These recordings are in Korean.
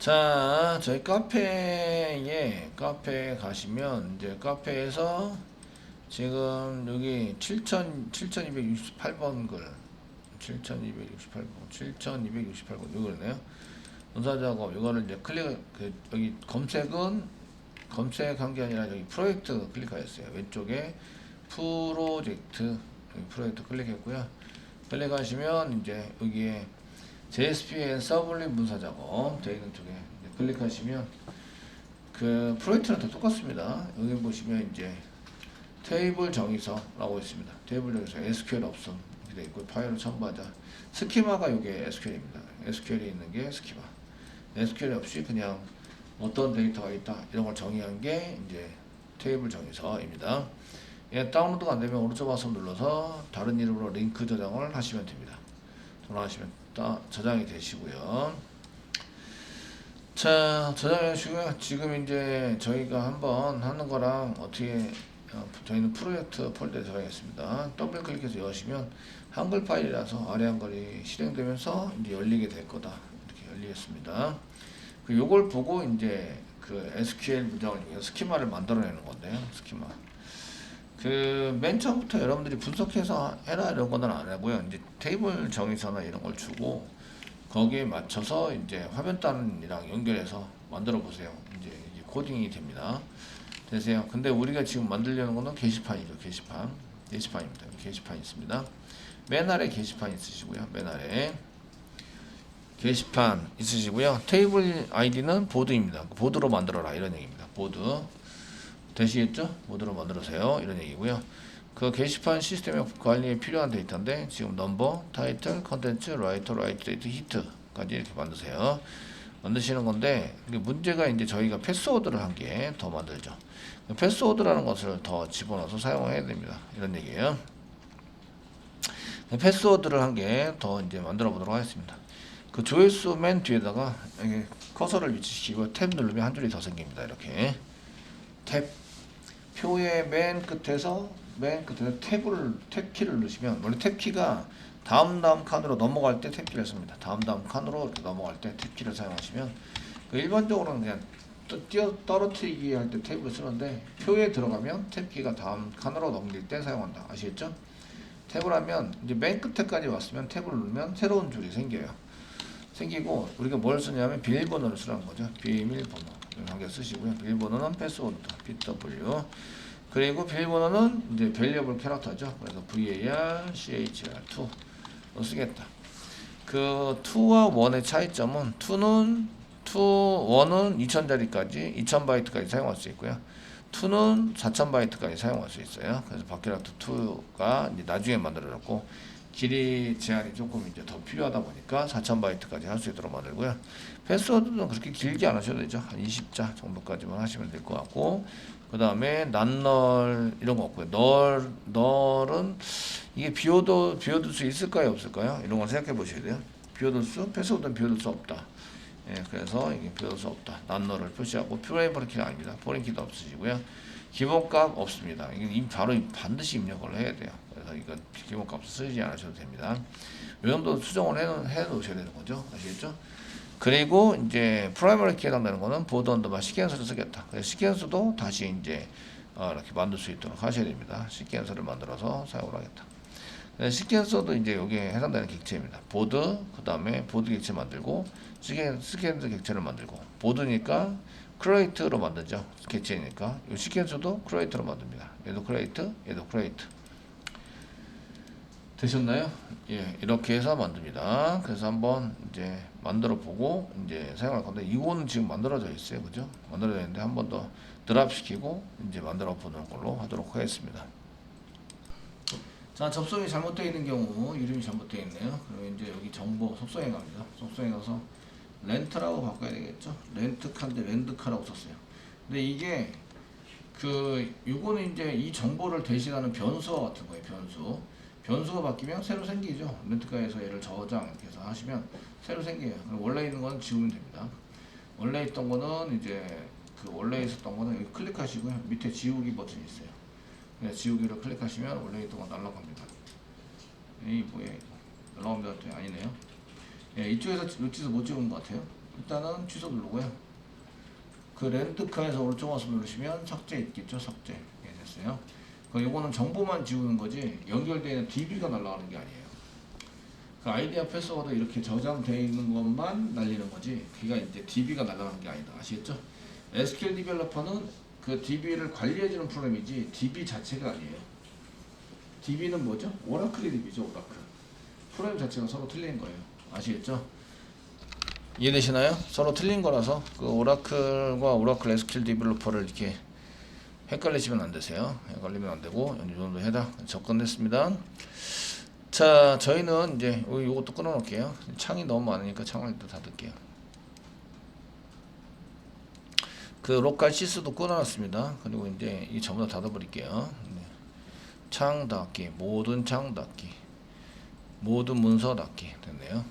자, 저희 카페에 가시면, 이제 카페에서 지금 여기 7268번 글, 7268번, 7268번, 이거네요. 문서 작업, 이거를 이제 여기 검색한 게 아니라 여기 프로젝트 클릭하였어요. 왼쪽에 프로젝트 클릭했고요. 클릭하시면 이제 여기에 JSPN 서블림 문서 작업 되어 있는 쪽에 클릭하시면 그 프로젝트랑 다 똑같습니다. 여기 보시면 이제 테이블 정의서라고 있습니다. 테이블 정의서 SQL 없음 이렇게 되어 있고 파일을 첨부하자. 스키마가 이게 SQL입니다. SQL이 있는 게 스키마. SQL 없이 그냥 어떤 데이터가 있다 이런 걸 정의한 게 이제 테이블 정의서입니다. 예, 다운로드가 안 되면 오른쪽 버튼 눌러서 다른 이름으로 링크 저장을 하시면 됩니다. 돌아가시면 저장이 되시고요. 자, 저장해 주시고요. 지금 이제 저희가 한번 하는 거랑 어떻게 저희는 프로젝트 폴더에 저장했습니다. 더블 클릭해서 여시면 한글 파일이라서 아래 한글이 실행되면서 이제 열리게 될 거다. 이렇게 열리겠습니다. 요걸 보고 이제 그 SQL 문장을 이용해서 스키마를 만들어내는 건데요. 스키마. 맨 처음부터 여러분들이 분석해서 해라 이런 거는 안 하고요. 이제 테이블 정의서나 이런 걸 주고 거기에 맞춰서 이제 화면단이랑 연결해서 만들어 보세요. 이제 이게 코딩이 됩니다. 되세요. 근데 우리가 지금 만들려는 거는 게시판이죠. 게시판입니다. 게시판이 있습니다. 맨 아래 게시판 있으시고요. 맨 아래 게시판 있으시고요. 테이블 아이디는 보드입니다. 보드로 만들어라 이런 얘기입니다. 보드. 되시겠죠? 모드로 만들으세요. 이런 얘기고요. 그 게시판 시스템의 관리에 필요한 데이터인데 지금 넘버, 타이틀, 컨텐츠, 라이트 데이트, 히트까지 이렇게 만드세요. 만드시는 건데 문제가 이제 저희가 패스워드를 한 개 더 만들죠. 패스워드라는 것을 더 집어넣어서 사용해야 됩니다. 이런 얘기예요. 패스워드를 한 개 더 이제 만들어 보도록 하겠습니다. 그 조회수 맨 뒤에다가 커서를 위치시키고 탭 누르면 한 줄이 더 생깁니다. 이렇게 탭 표의 맨 끝에서 탭키를 누르시면 원래 탭키가 다음 칸으로 넘어갈 때 탭키를 씁니다. 다음 칸으로 이렇게 넘어갈 때 탭키를 사용하시면 일반적으로는 그냥 떨어뜨리기 할 때 탭을 쓰는데 표에 들어가면 탭키가 다음 칸으로 넘길 때 사용한다. 아시겠죠? 탭을 하면 이제 맨 끝에까지 왔으면 탭을 누르면 새로운 줄이 생기고 우리가 뭘 쓰냐면 비밀번호를 쓰라는 거죠. 비밀번호 한개 쓰시고요. 비밀번호는 패스워드 PW 그리고 비밀번호는 이제 밸리어블 캐릭터죠. 그래서 var chr2 쓰겠다. 그 2와 1의 차이점은 1은 2000자리까지 2000바이트까지 사용할 수 있고요. 2는 4000바이트까지 사용할 수 있어요. 그래서 바퀴락터 2가 이제 나중에 만들어졌고 길이 제한이 조금 이제 더 필요하다 보니까 4000바이트까지 할 수 있도록 만들고요. 패스워드는 그렇게 길게 안 하셔도 되죠. 한 20자 정도까지만 하시면 될 것 같고, 그 다음에 난널 이런 거 없고요. 널은 이게 비워둘 수 있을까요, 없을까요? 이런 걸 생각해 보셔야 돼요. 패스워드는 비워둘 수 없다. 예, 그래서 이게 비워둘 수 없다. 난널을 표시하고 프레임버키가 아닙니다. 포린키도 없으시고요. 기본값 없습니다. 이게 바로 반드시 입력을 해야 돼요. 그래서 이거 기본값 쓰지 않으셔도 됩니다. 이 정도 수정을 해 놓으셔야 되는 거죠. 아시겠죠? 그리고 이제 프라이머리 키에 해당되는 거는 보드 언더바 시퀀서를 쓰겠다. 그래서 시퀀서도 다시 이제 이렇게 만들 수 있도록 하셔야 됩니다. 시퀀서를 만들어서 사용을 하겠다. 시퀀서도 이제 여기에 해당되는 객체입니다. 보드, 그 다음에 보드 객체 만들고, 시퀀서 객체를 만들고, 보드니까 크레이트로 만들죠. 객체니까. 이 시퀀서도 크레이트로 만듭니다. 얘도 크레이트, 얘도 크레이트. 되셨나요? 예, 이렇게 해서 만듭니다. 그래서 한번 이제 만들어 보고 이제 사용할 건데, 이거는 지금 만들어져 있어요. 그죠? 만들어져 있는데 한 번 더 드랍 시키고 이제 만들어 보는 걸로 하도록 하겠습니다. 자, 접속이 잘못되어 있는 경우 이름이 잘못되어 있네요. 그러면 이제 여기 정보 속성에 갑니다. 속성에 가서 렌트라고 바꿔야 되겠죠. 렌트카인데 렌드카라고 썼어요. 근데 이게 요거는 이제 이 정보를 대신하는 변수와 같은 거예요. 변수가 바뀌면 새로 생기죠. 렌트카에서 얘를 저장 이렇게 해서 하시면 새로 생겨요. 그럼 원래 있는 건 지우면 됩니다. 원래 있던 거는 이제 원래 있었던 거는 여기 클릭하시고요. 밑에 지우기 버튼이 있어요. 지우기를 클릭하시면 원래 있던 건 날라갑니다. 이 뭐예요? 날라갑니다. 아니네요. 예, 이쪽에서 못 지운 것 같아요. 일단은 취소 누르고요. 그 렌트카에서 오른쪽 마우스 누르시면 삭제 있겠죠? 삭제. 예, 됐어요. 그 요거는 정보만 지우는 거지 연결되어 있는 DB가 날아가는 게 아니에요. 그 아이디와 패스워드 이렇게 저장되어 있는 것만 날리는 거지 그가 이제 DB가 날아가는 게 아니다. 아시겠죠? SQL 디벨로퍼는 그 DB를 관리해주는 프로그램이지 DB 자체가 아니에요. DB는 뭐죠? 오라클의 DB죠. 오라클. 프로그램 자체가 서로 틀린 거예요. 아시겠죠? 이해되시나요? 서로 틀린 거라서 그 오라클과 오라클 SQL 디벨로퍼를 이렇게 헷갈리시면 안 되세요. 헷갈리면 안 되고 이 정도 해당 접근했습니다. 자, 저희는 이제 요것도 끊어 놓을게요. 창이 너무 많으니까 창을 또 닫을게요. 그 로컬 시스도 끊어 놨습니다. 그리고 이제 이 전부 다 닫아 버릴게요. 창 닫기, 모든 창 닫기, 모든 문서 닫기 됐네요.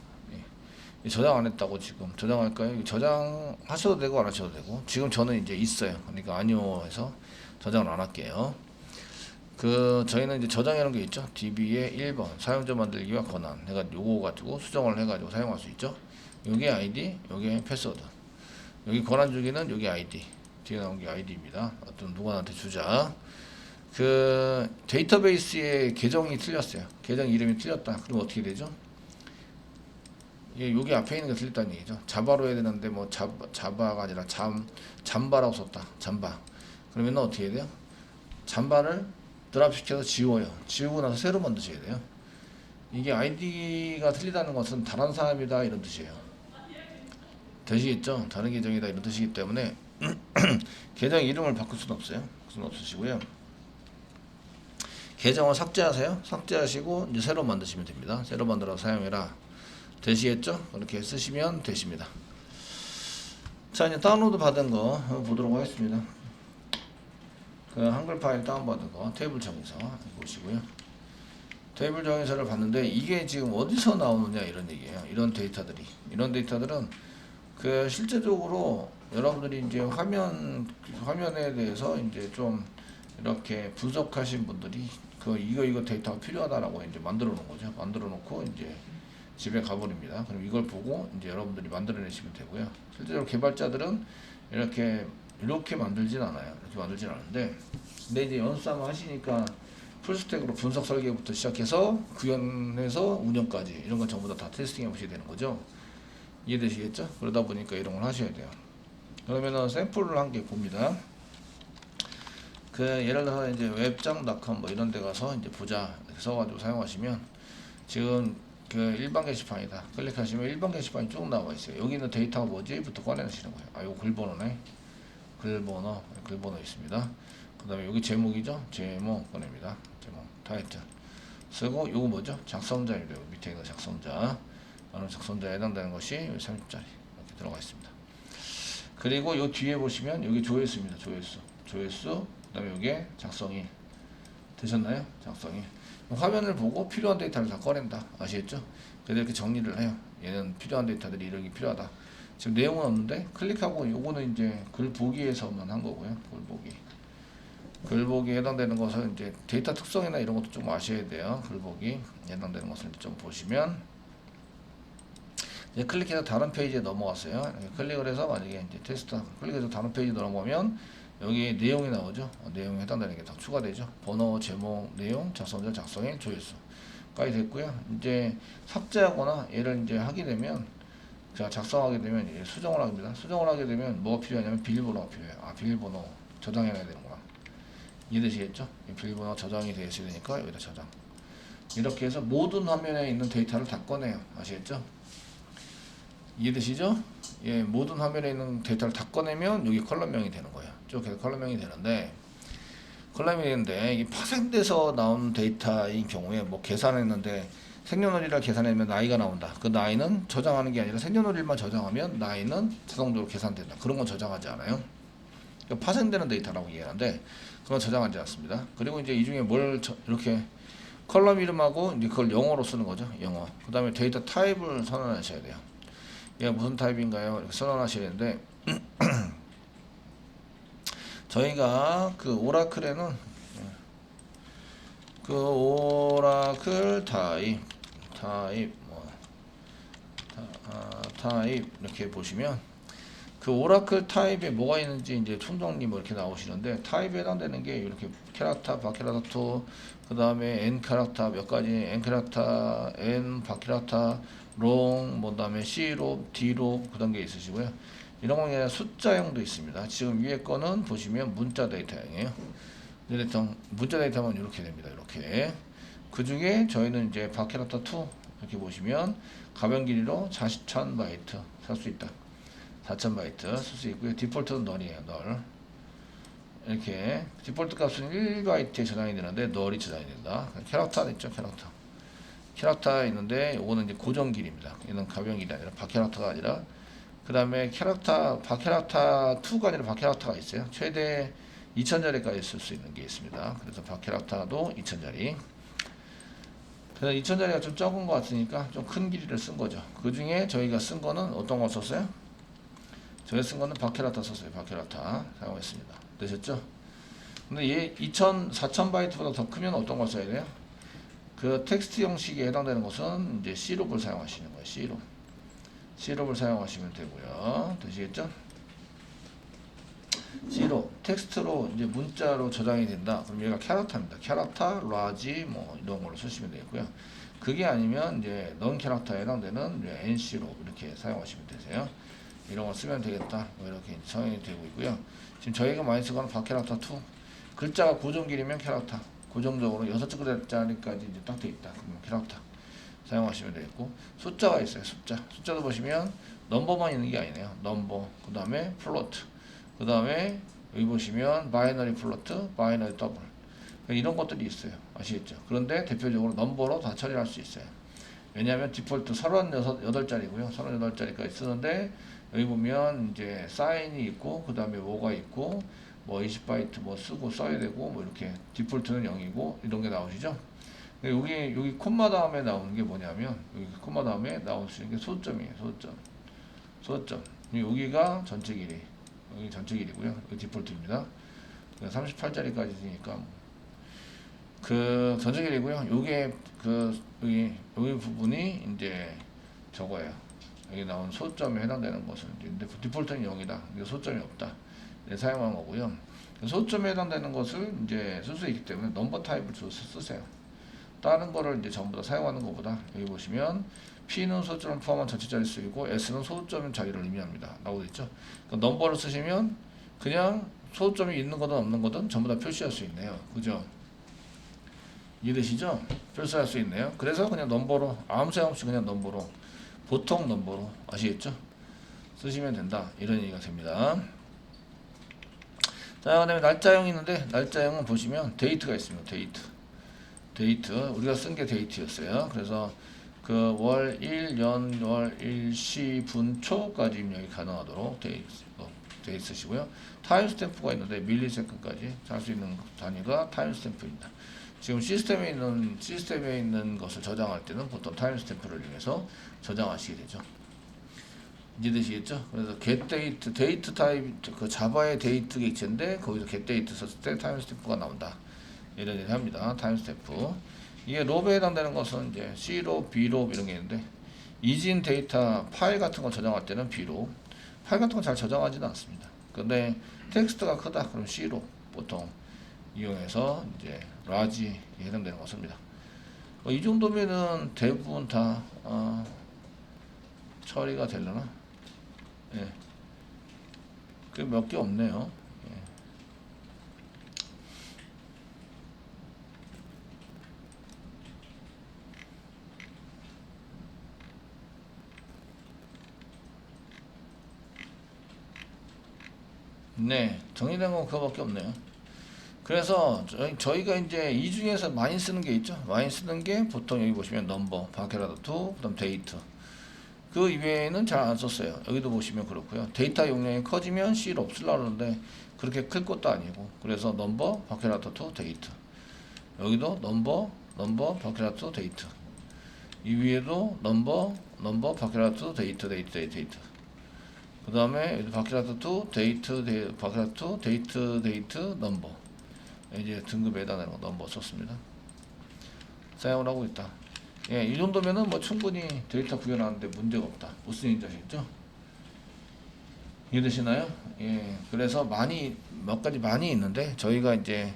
저장 안 했다고 지금 저장할까요? 저장하셔도 되고 안 하셔도 되고 지금 저는 이제 있어요. 그러니까 아니요 해서 저장을 안 할게요. 그 저희는 이제 저장해놓은 게 있죠. DB의 1번 사용자 만들기와 권한 내가 요거 가지고 수정을 해가지고 사용할 수 있죠. 요게 ID, 요게 패스워드, 여기 권한 주기는 요게 ID, 뒤에 나온 게 ID입니다. 어떤 누구한테 주자. 그 데이터베이스의 계정이 틀렸어요. 계정 이름이 틀렸다. 그럼 어떻게 되죠? 예, 여기 앞에 있는 게 틀렸다는 얘기죠. 자바로 해야 되는데 뭐 자바가 아니라 잠바라고 썼다. 잠바. 그러면 어떻게 해야 돼요? 잠바를 드랍시켜서 지워요. 지우고 나서 새로 만드셔야 돼요. 이게 아이디가 틀리다는 것은 다른 사람이다 이런 뜻이에요. 되시겠죠? 다른 계정이다 이런 뜻이기 때문에 계정 이름을 바꿀 수는 없어요. 수는 없으시고요. 계정을 삭제하세요. 삭제하시고 이제 새로 만드시면 됩니다. 새로 만들어서 사용해라. 되시겠죠? 그렇게 쓰시면 되십니다. 자, 이제 다운로드 받은 거 보도록 하겠습니다. 그 한글 파일 다운받은 거 테이블 정의서 보시고요. 테이블 정의서를 봤는데 이게 지금 어디서 나오느냐 이런 얘기예요. 이런 데이터들은 그 실제적으로 여러분들이 이제 화면에 대해서 이제 좀 이렇게 분석하신 분들이 그 이거 데이터가 필요하다라고 이제 만들어 놓은 거죠. 만들어 놓고 이제 집에 가버립니다. 그럼 이걸 보고 이제 여러분들이 만들어내시면 되고요. 실제로 개발자들은 이렇게 만들진 않아요. 이렇게 만들진 않은데, 근데 이제 연수삼 하시니까 풀스택으로 분석 설계부터 시작해서 구현해서 운영까지 이런 건 전부 다 테스팅 해보셔야 되는 거죠. 이해되시겠죠? 그러다 보니까 이런 걸 하셔야 돼요. 그러면은 샘플을 한 개 봅니다. 그 예를 들어서 이제 웹장.com 뭐 이런 데 가서 이제 보자 이렇게 써가지고 사용하시면 지금 그 일반 게시판이다. 클릭하시면 일반 게시판이 쭉 나와 있어요. 여기 있는 데이터가 뭐지?부터 꺼내시는 거예요. 아, 이거 글번호네. 글번호 있습니다. 그 다음에 여기 제목이죠. 제목 꺼냅니다. 제목 타이틀 쓰고 요거 뭐죠? 작성자입니다. 밑에 있는 작성자. 작성자에 해당되는 것이 30짜리 이렇게 들어가 있습니다. 그리고 요 뒤에 보시면 여기 조회수입니다. 조회수. 그 다음에 여기에 작성이 되셨나요? 작성이 화면을 보고 필요한 데이터를 다 꺼낸다. 아시겠죠? 그래서 이렇게 정리를 해요. 얘는 필요한 데이터들이 이런 게 필요하다. 지금 내용은 없는데 클릭하고 요거는 이제 글 보기에서만 한 거고요. 글 보기에 해당되는 것은 이제 데이터 특성이나 이런 것도 좀 아셔야 돼요. 글 보기 해당되는 것을 좀 보시면 이제 클릭해서 다른 페이지에 넘어갔어요. 클릭을 해서 만약에 이제 테스트 클릭해서 다른 페이지 넘어가면 여기 내용이 나오죠. 내용에 해당되는 게 다 추가되죠. 번호, 제목, 내용, 작성자, 작성일, 조회수까지 됐고요. 이제 삭제하거나 얘를 이제 하게 되면 자, 작성하게 되면 이제 수정을 합니다. 수정을 하게 되면 뭐가 필요하냐면 비밀번호가 필요해요. 아, 비밀번호 저장해야 되는구나. 이해되시겠죠? 비밀번호 저장이 되어 있어야 되니까 여기다 저장. 이렇게 해서 모든 화면에 있는 데이터를 다 꺼내요. 아시겠죠? 이해되시죠? 예, 모든 화면에 있는 데이터를 다 꺼내면 여기 컬럼명이 되는 거예요. 쭉 해서 컬럼명이 되는데 이게 파생돼서 나온 데이터인 경우에 뭐 계산했는데 생년월일을 계산하면 나이가 나온다. 그 나이는 저장하는 게 아니라 생년월일만 저장하면 나이는 자동적으로 계산된다. 그런 건 저장하지 않아요. 그러니까 파생되는 데이터라고 이해하는데 그건 저장하지 않습니다. 그리고 이제 이 중에 이렇게 컬럼 이름하고 이제 그걸 영어로 쓰는 거죠. 영어. 그 다음에 데이터 타입을 선언하셔야 돼요. 얘가 무슨 타입인가요? 이렇게 선언하셔야 되는데 저희가 그 오라클에는 그 오라클 타입 타입 이렇게 보시면 그 오라클 타입에 뭐가 있는지 이제 총정리 뭐 이렇게 나오시는데 타입에 해당되는 게 이렇게 캐릭터, 바캐릭터, 그 다음에 n 캐릭터 몇 가지 n 캐릭터, n 바캐릭터, 롱, 뭐 다음에 c로, d로 그런 게 있으시고요. 이런 거 그냥 숫자형도 있습니다. 지금 위에 거는 보시면 문자 데이터형이에요. 문자 데이터만 이렇게 됩니다. 이렇게. 그 중에 저희는 이제 바캐릭터 2 이렇게 보시면 가변 길이로 40,000바이트 살 수 있다. 4000바이트 쓸 수 있고요. 디폴트는 널이에요. 널. 이렇게 디폴트 값은 1바이트에 저장이 되는데 널이 저장이 된다. 캐릭터 있죠. 캐릭터 있는데 요거는 이제 고정 길이입니다. 얘는 가변 길이 아니라 바캐릭터가 아니라 그 다음에 바캐릭터 2가 아니라 바캐릭터가 있어요. 최대 2000자리까지 쓸 수 있는 게 있습니다. 그래서 바캐릭터도 2000자리. 그래서 2000자리가 좀 적은 것 같으니까 좀 큰 길이를 쓴 거죠. 그 중에 저희가 쓴 거는 어떤 거 썼어요? 저희 쓴 거는 바캐릭터 썼어요. 바캐릭터 사용했습니다. 되셨죠? 근데 얘 4000바이트보다 더 크면 어떤 걸 써야 돼요? 그 텍스트 형식에 해당되는 것은 이제 C롭을 사용하시는 거예요. C롭을 사용하시면 되고요. 되시겠죠? C롭 텍스트로 이제 문자로 저장이 된다. 그럼 얘가 캐릭터입니다. 캐릭터, 라지 뭐 이런 걸로 쓰시면 되고요. 그게 아니면 이제 넌 캐릭터에 해당되는 NC롭 이렇게 사용하시면 되세요. 이런 거 쓰면 되겠다. 뭐 이렇게 정의이 되고 있고요. 지금 저희가 많이 쓰고는 바캐릭터 2. 글자가 고정 길이면 캐릭터. 고정적으로 6글자리까지 이제 딱 돼 있다. 그러면 캐릭터 사용하시면 되겠고, 숫자가 있어요. 숫자도 보시면 넘버만 있는 게 아니네요. 넘버, 그 다음에 플로트, 그 다음에 여기 보시면 바이너리 플로트, 바이너리 더블 이런 것들이 있어요. 아시겠죠? 그런데 대표적으로 넘버로 다 처리할 수 있어요. 왜냐하면 디폴트 38자리고요. 38자리까지 쓰는데 여기 보면 이제 사인이 있고 그 다음에 뭐가 있고 뭐 20바이트 뭐 쓰고 써야 되고 뭐 이렇게 디폴트는 0이고 이런 게 나오시죠. 여기 콤마 다음에 나오는 게 뭐냐면 여기 콤마 다음에 나올 수 있는 게 소점이에요. 소점. 여기가 전체 길이. 여기 전체 길이고요. 여기 디폴트입니다. 38자리까지 있으니까 그 전체 길이고요. 요게 그 여기 부분이 이제 저거예요. 여기 나온 소점에 해당되는 것은 이제 디폴트는 0이다. 이게 소점이 없다. 네, 사용한 거고요. 소점에 해당되는 것을 이제 쓸 수 있기 때문에 넘버 타입을 쓰세요. 다른 거를 이제 전부 다 사용하는 것보다 여기 보시면 P는 소점을 포함한 전체 자리 쓰이고 S는 소점 자리를 의미합니다. 나오고 있죠. 그러니까 넘버를 쓰시면 그냥 소점이 있는 거든 없는 거든 전부 다 표시할 수 있네요. 그죠? 이해되시죠? 표시할 수 있네요. 그래서 그냥 넘버로 아무 생각 없이 그냥 넘버로 보통 넘버로 아시겠죠? 쓰시면 된다. 이런 얘기가 됩니다. 자, 그 다음에 날짜형이 있는데 날짜형은 보시면 데이트가 있습니다. 데이트 우리가 쓴 게 데이트였어요. 그래서 그 월, 일, 년, 월, 일, 시, 분, 초까지 입력이 가능하도록 되어 있으시고요. 타임스탬프가 있는데 밀리세컨까지 할 수 있는 단위가 타임스탬프입니다. 지금 시스템에 있는 것을 저장할 때는 보통 타임스탬프를 이용해서 저장하시게 되죠. 이해되시겠죠? 그래서 getDate, 데이트 타입, 그 자바의 데이트 객체인데 거기서 getDate 썼을 때 타임스탬프가 나온다. 이런 얘기를 합니다. 타임스탬프. 이게 롭에 해당되는 것은 이제 C롭, B롭 이런 게 있는데 이진 데이터 파일 같은 거 저장할 때는 B롭. 파일 같은 거 잘 저장하지는 않습니다. 근데 텍스트가 크다 그럼 C롭 보통 이용해서 이제 라지에 해당되는 거 씁니다. 이 정도면은 대부분 다 처리가 되려나? 예. 그 몇 개 없네요. 예. 네, 정리된 건 그거밖에 없네요. 그래서 저희가 이제 이 중에서 많이 쓰는 게 있죠. 많이 쓰는 게 보통 여기 보시면 넘버, 바케라도2, 그다음 데이트. 그 이외에는 잘 안 썼어요. 여기도 보시면 그렇고요. 데이터 용량이 커지면 C를 없으려고 하는데 그렇게 클 것도 아니고 그래서 넘버, 바케라도2, 데이트. 여기도 넘버, 바케라도2, 데이트. 이 위에도 넘버, 바케라도2, 데이트. 그 다음에 바케라도2, 데이트, 바케라도2, 데이트, 넘버. 이제 등급에 해당하는 거 넘버 썼습니다. 사용을 하고 있다. 예, 이 정도면은 뭐 충분히 데이터 구현하는데 문제가 없다. 무슨 얘기인지 아시겠죠? 이해되시나요? 예, 그래서 몇 가지 많이 있는데 저희가 이제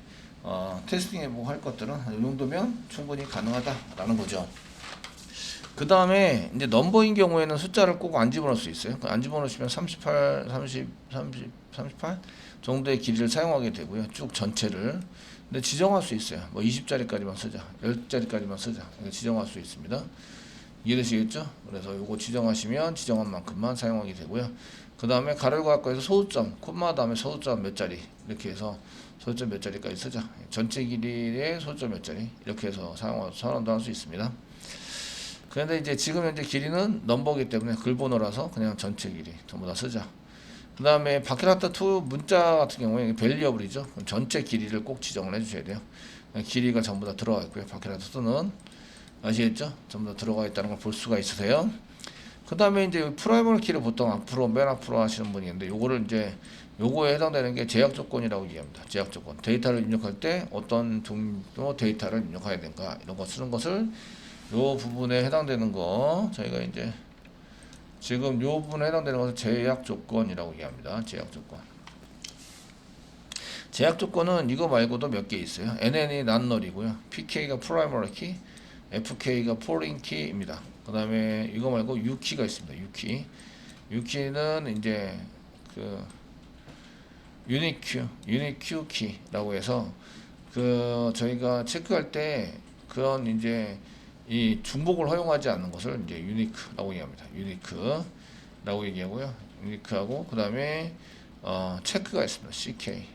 테스팅해보고 할 것들은 이 정도면 충분히 가능하다라는 거죠. 그 다음에 이제 넘버인 경우에는 숫자를 꼭 안 집어넣을 수 있어요. 안 집어넣으시면 38, 30, 30, 38 정도의 길이를 사용하게 되고요. 쭉 전체를. 근데 지정할 수 있어요. 뭐 20짜리까지만 쓰자, 10짜리까지만 쓰자. 지정할 수 있습니다. 이해되시겠죠? 그래서 요거 지정하시면 지정한 만큼만 사용하게 되고요. 그 다음에 가로를 갖고 해서 소수점, 콤마 다음에 소수점 몇 자리 이렇게 해서 소수점 몇 자리까지 쓰자. 전체 길이의 소수점 몇 자리 이렇게 해서 선언도 할 수 있습니다. 그런데 이제 지금 현재 길이는 넘버기 때문에 글번호라서 그냥 전체 길이 전부 다 쓰자. 그 다음에 바퀴라타2 문자 같은 경우에 밸리어블이죠. 전체 길이를 꼭 지정을 해주셔야 돼요. 길이가 전부 다 들어가 있고요. 바퀴라타2는 아시겠죠? 전부 다 들어가 있다는 걸 볼 수가 있으세요. 그 다음에 이제 프라이머리 키를 보통 맨 앞으로 하시는 분이 있는데 요거를 이제 요거에 해당되는 게 제약 조건이라고 얘기합니다. 제약 조건. 데이터를 입력할 때 어떤 종류 데이터를 입력해야 되는가 이런 거 쓰는 것을 요 부분에 해당되는 거 저희가 이제 지금 요 부분에 해당되는 것을 제약 조건이라고 얘기합니다. 제약 조건. 제약 조건은 이거 말고도 몇 개 있어요. NN이 non-null이고요. PK가 primary key, FK가 foreign key입니다. 그 다음에 이거 말고 U키가 있습니다. U키. U키는 이제 그 unique key라고 해서 그 저희가 체크할 때 그런 이제 이 중복을 허용하지 않는 것을 이제 유니크라고 얘기합니다. 유니크라고 얘기하고요. 유니크하고 그 다음에 체크가 있습니다. CK.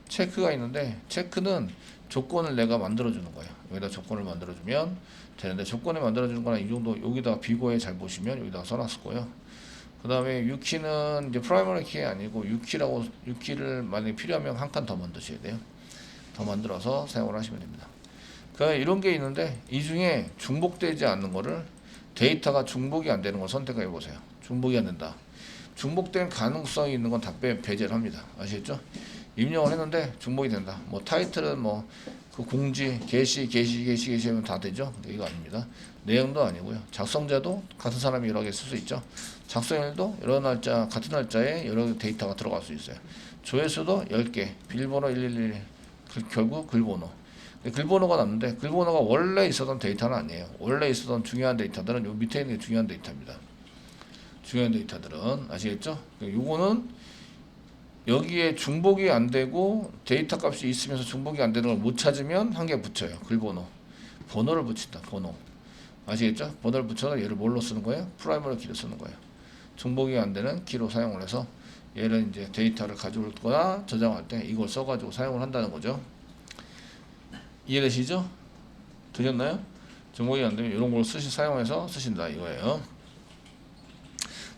체크가 있는데 체크는 조건을 내가 만들어주는 거예요. 여기다 조건을 만들어주면 되는데 조건을 만들어주는 거는 이 정도 여기다가 비고에 잘 보시면 여기다가 써놨을 거예요. 그 다음에 유키는 이제 프라이머리 키 아니고 유키를 만약에 필요하면 한 칸 더 만드셔야 돼요. 더 만들어서 사용을 하시면 됩니다. 그러니까 이런 게 있는데 이 중에 중복되지 않는 거를 데이터가 중복이 안 되는 걸 선택해 보세요. 중복이 안 된다. 중복된 가능성이 있는 건 다 배제를 합니다. 아시겠죠? 입력을 했는데 중복이 된다. 뭐 타이틀은 뭐 그 공지, 게시하면 다 되죠? 근데 이거 아닙니다. 내용도 아니고요. 작성자도 같은 사람이 여러 개 쓸 수 있죠. 작성일도 여러 날짜, 같은 날짜에 여러 데이터가 들어갈 수 있어요. 조회수도 10개, 비밀번호 111, 결국 글번호. 글번호가 남는데 글번호가 원래 있었던 데이터는 아니에요. 원래 있었던 중요한 데이터들은 요 밑에 있는 게 중요한 데이터입니다. 중요한 데이터들은 아시겠죠? 요거는 여기에 중복이 안 되고 데이터 값이 있으면서 중복이 안 되는 걸 못 찾으면 한 개 붙여요. 글번호. 번호를 붙인다. 번호. 아시겠죠? 번호를 붙여서 얘를 뭘로 쓰는 거예요? 프라이머리 키로 쓰는 거예요. 중복이 안 되는 키로 사용을 해서 얘를 이제 데이터를 가져올 거나 저장할 때 이걸 써가지고 사용을 한다는 거죠. 이해되시죠? 되셨나요? 중복이 안 되면 이런 걸 사용해서 쓰신다 이거예요.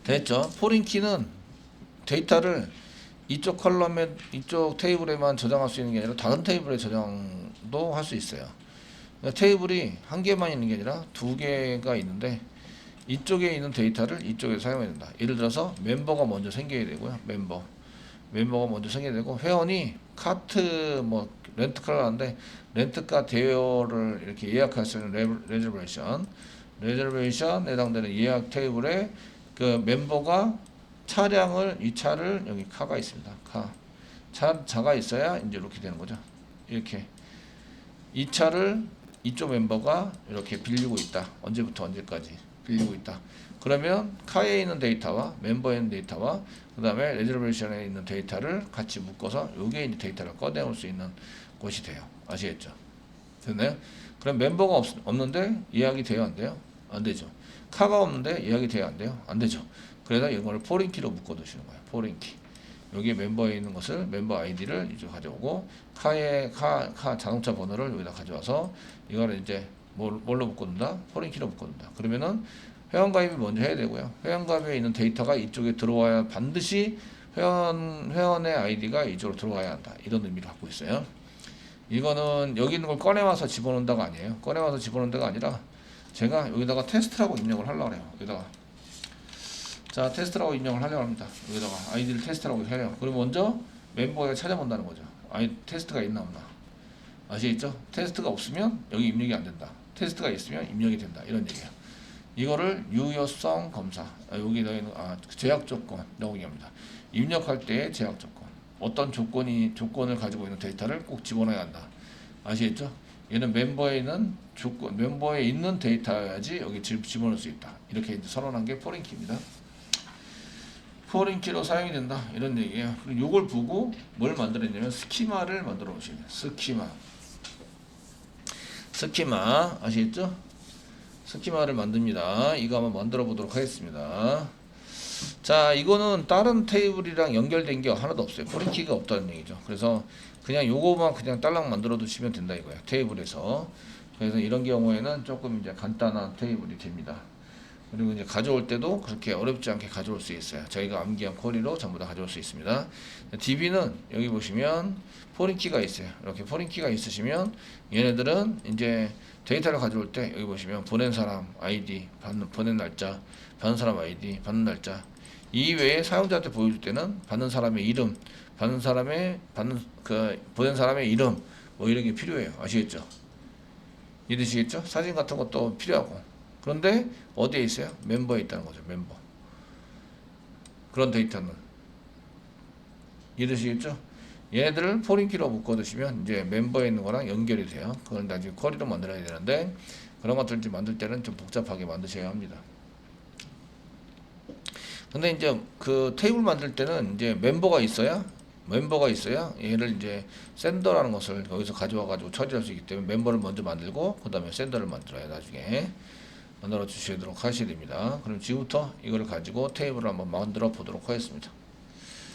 됐죠? 포린 키는 데이터를 이쪽 컬럼에 이쪽 테이블에만 저장할 수 있는 게 아니라 다른 테이블에 저장도 할 수 있어요. 그러니까 테이블이 한 개만 있는 게 아니라 두 개가 있는데 이쪽에 있는 데이터를 이쪽에 사용해야 된다. 예를 들어서 멤버가 먼저 생겨야 되고요. 멤버가 먼저 생겨야 되고 회원이 카트 뭐 렌트카를 하는데 렌트카 대여를 이렇게 예약할 수 있는 레저베이션에 해당되는 예약 테이블에 그 멤버가 이 차를 여기 카가 있습니다. 차가 있어야 이제 이렇게 되는 거죠. 이렇게 이 차를 이쪽 멤버가 이렇게 빌리고 있다. 언제부터 언제까지 빌리고 있다. 그러면 카에 있는 데이터와 멤버에 있는 데이터와 그 다음에 레저베이션에 있는 데이터를 같이 묶어서 요게 이제 데이터를 꺼내올 수 있는 곳이 돼요. 아시겠죠? 됐나요? 그럼 멤버가 없는데 예약이 돼요? 안 돼요? 안 되죠. 카가 없는데 예약이 돼요? 안 돼요? 안 되죠. 그래서 이거를 포린키로 묶어두시는 거예요. 포린키. 여기 멤버에 있는 것을 멤버 아이디를 이제 가져오고 카 자동차 번호를 여기다 가져와서 이거를 이제 뭘로 묶어둔다? 포린키로 묶어둔다. 그러면은 회원가입이 먼저 해야 되고요. 회원가입에 있는 데이터가 이쪽에 들어와야 반드시 회원의 아이디가 이쪽으로 들어와야 한다. 이런 의미를 갖고 있어요. 이거는 여기 있는 걸 꺼내와서 집어넣는다가 아니에요. 꺼내와서 집어넣는다가 아니라 제가 여기다가 테스트라고 입력을 하려고 해요. 여기다가 자 테스트라고 입력을 하려고 합니다. 여기다가 아이디를 테스트라고 해요. 그럼 먼저 멤버에 찾아본다는 거죠. 테스트가 있나 없나. 아시겠죠? 테스트가 없으면 여기 입력이 안 된다. 테스트가 있으면 입력이 된다. 이런 얘기예요. 이거를 유효성 검사. 여기 넣는 제약 조건이라고 얘기합니다. 입력할 때의 제약 조건. 어떤 조건을 가지고 있는 데이터를 꼭 집어넣어야 한다. 아시겠죠? 얘는 멤버에 있는 데이터여야지 여기 집어넣을 수 있다. 이렇게 이제 선언한 게 포린키입니다. 포린키로 사용이 된다. 이런 얘기예요. 그리고 이걸 보고 뭘 만들었냐면 스키마를 만들어 놓으시면 돼요. 스키마 아시겠죠? 스키마를 만듭니다. 이거 한번 만들어 보도록 하겠습니다. 자, 이거는 다른 테이블이랑 연결된 게 하나도 없어요. 포린키가 없다는 얘기죠. 그래서 그냥 요거만 그냥 딸랑 만들어 두시면 된다 이거예요. 테이블에서. 그래서 이런 경우에는 조금 이제 간단한 테이블이 됩니다. 그리고 이제 가져올 때도 그렇게 어렵지 않게 가져올 수 있어요. 저희가 암기한 쿼리로 전부 다 가져올 수 있습니다. DB는 여기 보시면 포린키가 있어요. 이렇게 포린키가 있으시면 얘네들은 이제 데이터를 가져올 때 여기 보시면 보낸 사람 아이디, 보낸 날짜, 받는 사람 아이디, 받는 날짜 이외에 사용자한테 보여줄 때는 받는 사람의 이름, 보낸 사람의 이름 뭐 이런 게 필요해요. 아시겠죠? 이해되시겠죠? 사진 같은 것도 필요하고. 그런데 어디에 있어요? 멤버에 있다는 거죠. 멤버. 그런 데이터는 이해되시겠죠? 얘네들을 포린키로 묶어두시면 이제 멤버에 있는 거랑 연결이 돼요. 그걸 나중에 쿼리로 만들어야 되는데 그런 것들 좀 만들 때는 좀 복잡하게 만드셔야 합니다. 근데 이제 그 테이블 만들 때는 이제 멤버가 있어야 얘를 이제 샌더라는 것을 여기서 가져와 가지고 처리할 수 있기 때문에 멤버를 먼저 만들고 그 다음에 샌더를 만들어야 나중에 만들어 주시도록 하셔야 됩니다. 그럼 지금부터 이걸 가지고 테이블을 한번 만들어 보도록 하겠습니다.